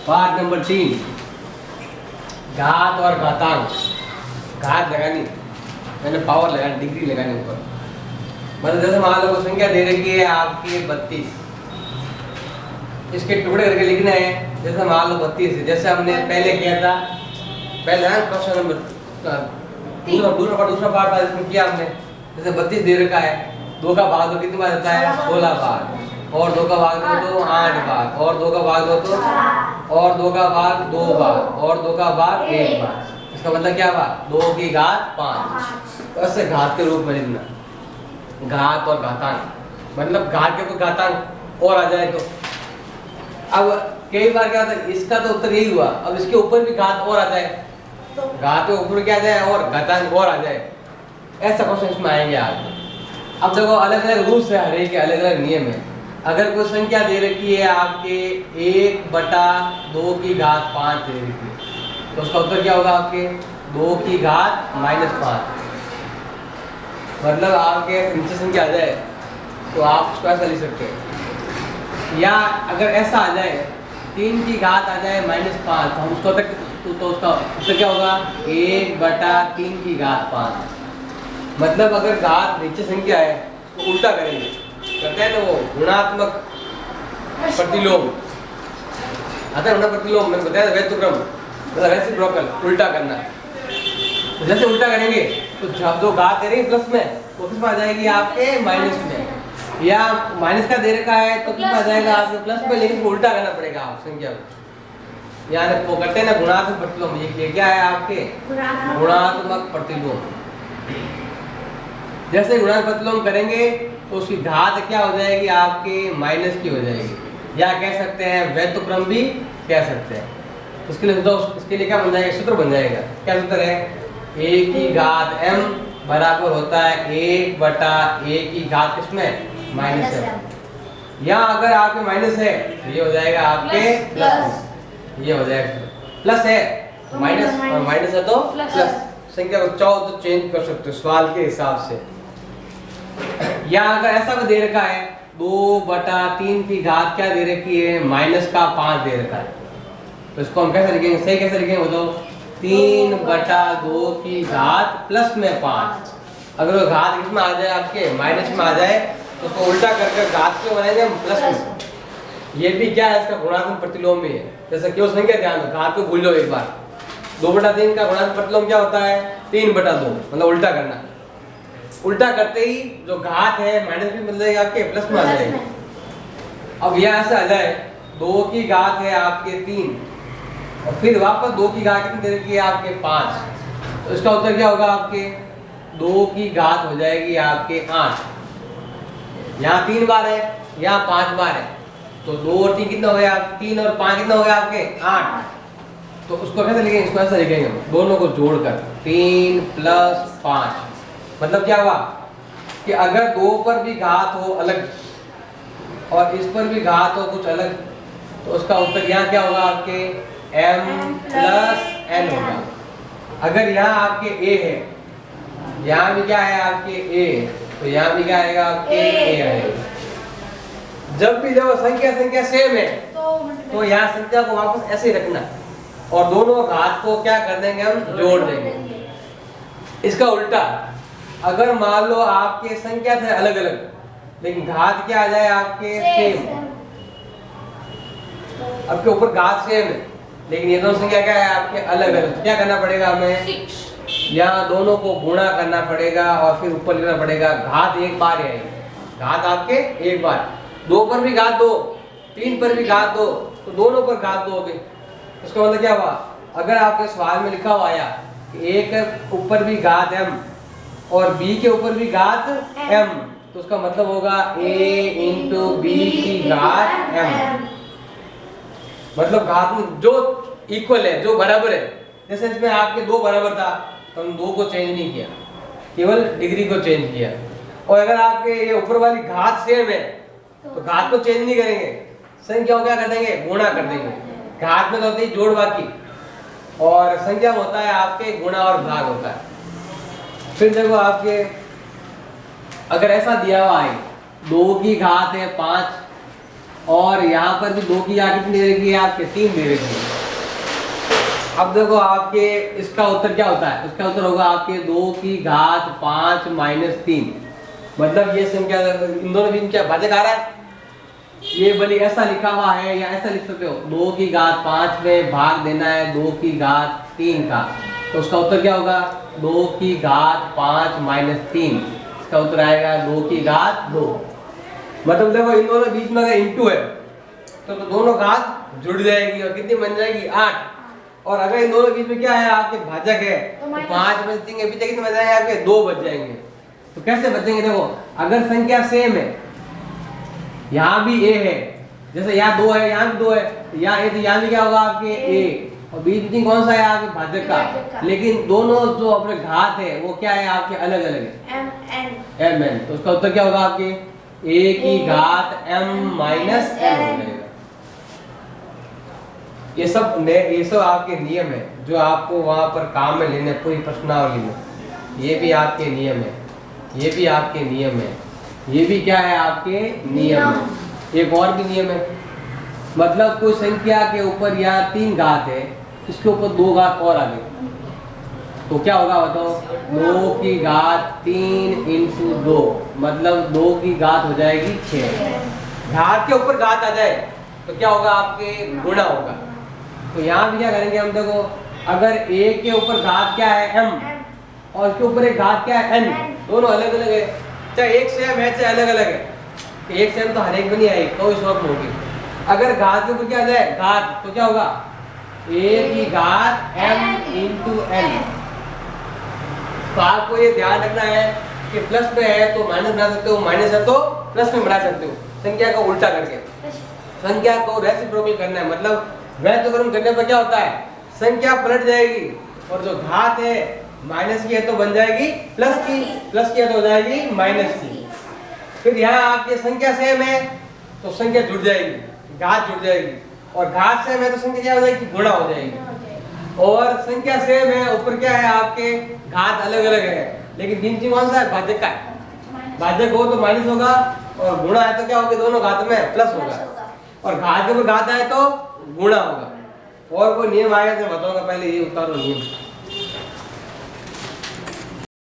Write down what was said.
Part number 3, घात और घातांक। घात लगानी, मैंने पावर लगानी, डिग्री लगानी ऊपर। मतलब जैसे मान लो संख्या दे रखी है आपकी 32, इसके टुकड़े करके लिखना है। जैसे मान लो 32 है, जैसे हमने पहले किया था, पहले क्वेश्चन नंबर दूसरा पार्ट था जिसमें किया हमने। जैसे 32 दे रखा है, 2 का भाग दो कितनी बार होता है? 16 बार। और 2 का भाग दो तो 8 बार। और 2 का भाग दो तो और 2 का भाग 2 बार। और 2 का भाग 1 बार। इसका मतलब क्या हुआ? 2 की घात 5। तो ऐसे घात के रूप में लिखना, घात और घातांक। मतलब घात के ऊपर घातांक और आ जाए तो। अब कई बार क्या होता है, इसका तो उत्तर यही हुआ, अब इसके ऊपर भी घात और आ जाए, घात के ऊपर क्या आ जाए और घातांक और आ जाए, ऐसा क्वेश्चन इसमें आएंगे आप। अब देखो अलग अलग रूल्स है, हर एक के अलग अलग नियम है। अगर कोई संख्या दे रखी है आपके 1/2 की घात 5 दे रखी है, तो उसका उत्तर क्या होगा आपके? 2 की घात -5। मतलब आपके नीचे संख्या आ जाए तो आप उसको ऐसा लिख सकते हैं। या अगर ऐसा आ जाए 3 की घात आ जाए -5, तो हम उसको तक तो उसका उत्तर क्या होगा? 1/3 की घात 5। मतलब अगर घात नीचे संख्या है तो उल्टा करेंगे, कहते हैं तो वो गुणात्मक प्रतिलोम आता है ना, प्रतिलोम मैंने बताया व्यस्तक्रम, मतलब रेसिप्रोकल, उल्टा करना। तो जैसे उल्टा करेंगे तो जब जो घात दे रही है प्लस में, तो किस में आ जाएगी आपके माइनस में। या माइनस का दे रखा है तो कितना आ जाएगा आपके प्लस में, लेकिन उल्टा करना पड़ेगा आप संख्या को। यानी वो करते हैं ना गुणात्मक प्रतिलोम, ये क्या है आपके? गुणात्मक प्रतिलोम। जैसे गुणात्मक प्रतिलोम करेंगे तो उसकी घात क्या हो जाएगी आपके? माइनस की हो जाएगी, या कह सकते हैं व्यस्तक्रम भी कह सकते हैं। उसके लिए तो इसके लिए क्या बन जाएगा? सूत्र बन जाएगा। क्या सूत्र है? a की घात m बराबर होता है 1/a की घात किसमें? -m। या अगर आपके माइनस है तो ये हो जाएगा आपके प्लस, ये हो जाएगा प्लस है माइनस, और माइनस है तो प्लस। संख्या को चाहो तो चेंज कर सकते हो सवाल के हिसाब से। या अगर ऐसा भी दे रखा है 2/3 की घात क्या दे रखी है? -5 दे रखा है, तो इसको हम कैसे लिखेंगे? सही कैसे लिखेंगे बताओ? 3/2 की घात प्लस में 5। अगर वो घात किसमें आ जाए आपके? माइनस में आ जाए, तो उसको उल्टा करके घात क्यों बनाएंगे हम? प्लस में। ये भी क्या है? इसका गुणात्मक प्रतिलोम भी है। जैसे क्यों संख्या ध्यान दो, घात को भूल लो एक बार। 2/3 का गुणात्मक प्रतिलोम क्या होता है? 3/2, मतलब उल्टा करना। उल्टा करते ही जो घात है माइनस भी बदल जाएगा आपके, प्लस में आ जाएगा। अब यहाँ से आ जाए 2 की घात है आपके 3, और फिर वापस 2 की घात कितनी दे रखी है आपके? 5। तो इसका उत्तर क्या होगा आपके? 2 की घात हो जाएगी आपके 8। यहाँ 3 बार है, यहाँ 5 बार है, तो 2 और 3 कितना हो गया? 3 और 5 कितना हो गया आपके? 8। तो उसको कैसे लिखेंगे? इसको ऐसा लिखेंगे हम, दोनों को जोड़कर 3 + 5। मतलब क्या हुआ कि अगर 2 पर भी घात हो अलग और इस पर भी घात हो कुछ अलग, तो उसका उत्तर यहाँ क्या होगा आपके? m + n होगा। अगर यहाँ आपके a है, यहाँ भी क्या है आपके a, तो यहाँ भी क्या आएगा आपके a आएगा। जब भी जब संख्या सेम है तो यहाँ संख्या को वापस ऐसे ही रखना, और दोनों घात को क्या कर देंगे हम? जोड़ देंगे। इसका उल्टा, अगर मान लो आपके संख्या थे अलग अलग लेकिन घात क्या आ जाए आपके? सेम। आपके ऊपर घात सेम है लेकिन ये दोनों संख्या क्या है आपके? अलग अलग। तो क्या करना पड़ेगा हमें? यहाँ दोनों को गुणा करना पड़ेगा और फिर ऊपर लिखना पड़ेगा। घात एक बार है, घात आपके एक बार। 2 पर भी घात 2, 3 पर भी घात 2, तो दोनों पर घात 2 हो गई। उसका मतलब क्या हुआ? अगर आपके सवाल में लिखा हुआ आया कि a के ऊपर भी घात m और b के ऊपर भी घात m, तो उसका मतलब होगा a × b की घात m। मतलब घात में जो इक्वल है, जो बराबर है। जैसे इसमें आपके 2 बराबर था तो हम 2 को चेंज नहीं किया, केवल डिग्री को चेंज किया। और अगर आपके ये ऊपर वाली घात सेम है तो घात को चेंज नहीं करेंगे, संख्या को क्या कर देंगे? गुणा कर देंगे। घात में तो होती है जोड़ बाकी, और संख्या में होता है आपके गुणा और भाग होता है। फिर देखो आपके अगर ऐसा दिया हुआ है 2 की घात है 5 और यहाँ पर भी 2 की घात कितनी दे रखी है आपके 3 दे रखी है। अब देखो आपके इसका उत्तर क्या होता है, इसका उत्तर होगा आपके 2 की घात 5 माइनस 3। मतलब ये संख्या इन दोनों बीच में क्या भाजक आ रहा है, ये भले ऐसा लिखा हुआ है या ऐसा लिख सकते हो, 2 की घात 5 में भाग देना है 2 की घात 3 का, तो उसका उत्तर क्या होगा 2 की घात 5 माइनस 3। इसका उत्तर आएगा 2 की घात 2। मतलब देखो इन दोनों बीच में अगर इंटू है तो दोनों घात जुड़ जाएगी और कितनी बन जाएगी 8। और अगर इन दोनों बीच में क्या है आपके भाजक है तो 5 में 3 के पीछे कितने बच जाएंगे आपके 2 बच जाएंगे। तो कैसे बचेंगे, देखो अगर संख्या सेम है, यहाँ भी a है, जैसे यहाँ 2 है यहाँ भी 2 है, यहाँ a तो यहाँ भी क्या होगा आपके a, और बीच में कौन सा है आपके भाजक का, लेकिन दोनों जो अपने घात है वो क्या है आपके अलग अलग है mn। तो उसका उत्तर क्या होगा आपके a की घात m माइनस n हो जाएगा। ये सब आपके नियम है जो आपको वहां पर काम में लेने पूरी प्रश्नावली में। ये भी आपके नियम है, ये भी आपके नियम है, ये भी क्या है आपके नियम है। एक और भी नियम है, मतलब कोई संख्या के ऊपर यहाँ 3 घात है, इसके ऊपर 2 घात और आ गए तो क्या होगा बताओ, 2 की घात 3 इंटू 2, मतलब 2 की घात हो जाएगी 6। घात के ऊपर घात आ जाए तो क्या होगा आपके गुणा होगा। तो यहाँ भी क्या करेंगे हम, देखो अगर a के ऊपर घात क्या है m और इसके ऊपर एक घात क्या है n, दोनों अलग अलग है, चाहे एक सेम है चाहे अलग अलग है, एक सेम तो हर एक में नहीं आएगी कोई शॉर्ट में होगी। अगर घात के ऊपर क्या आ जाए घात तो क्या होगा a की घात m इंटू n। तो आपको ये ध्यान रखना है कि प्लस में है तो माइनस बना सकते हो, माइनस है तो प्लस में बना सकते हो, संख्या को उल्टा करके संख्या को रेसिप्रोकल करना है। मतलब व्युत्क्रम करने पर क्या होता है, संख्या पलट जाएगी और जो घात है माइनस की है तो बन जाएगी प्लस की, प्लस की है तो हो जाएगी माइनस की। फिर यहाँ आपकी संख्या सेम है तो संख्या जुड़ जाएगी, घात जुड़ जाएगी, और घात सेम है तो संख्या क्या हो जाएगी गुणा हो जाएगी। और संख्या सेम है ऊपर क्या है आपके घात अलग अलग है, लेकिन गिनती कौन सा है भाजक का है, भाजक हो तो माइनस होगा और गुणा है तो क्या होगा दोनों घात में प्लस होगा, और घात के ऊपर घात आए तो गुणा होगा। और कोई नियम आएगा तो बताऊंगा, पहले ये उतारो नियम।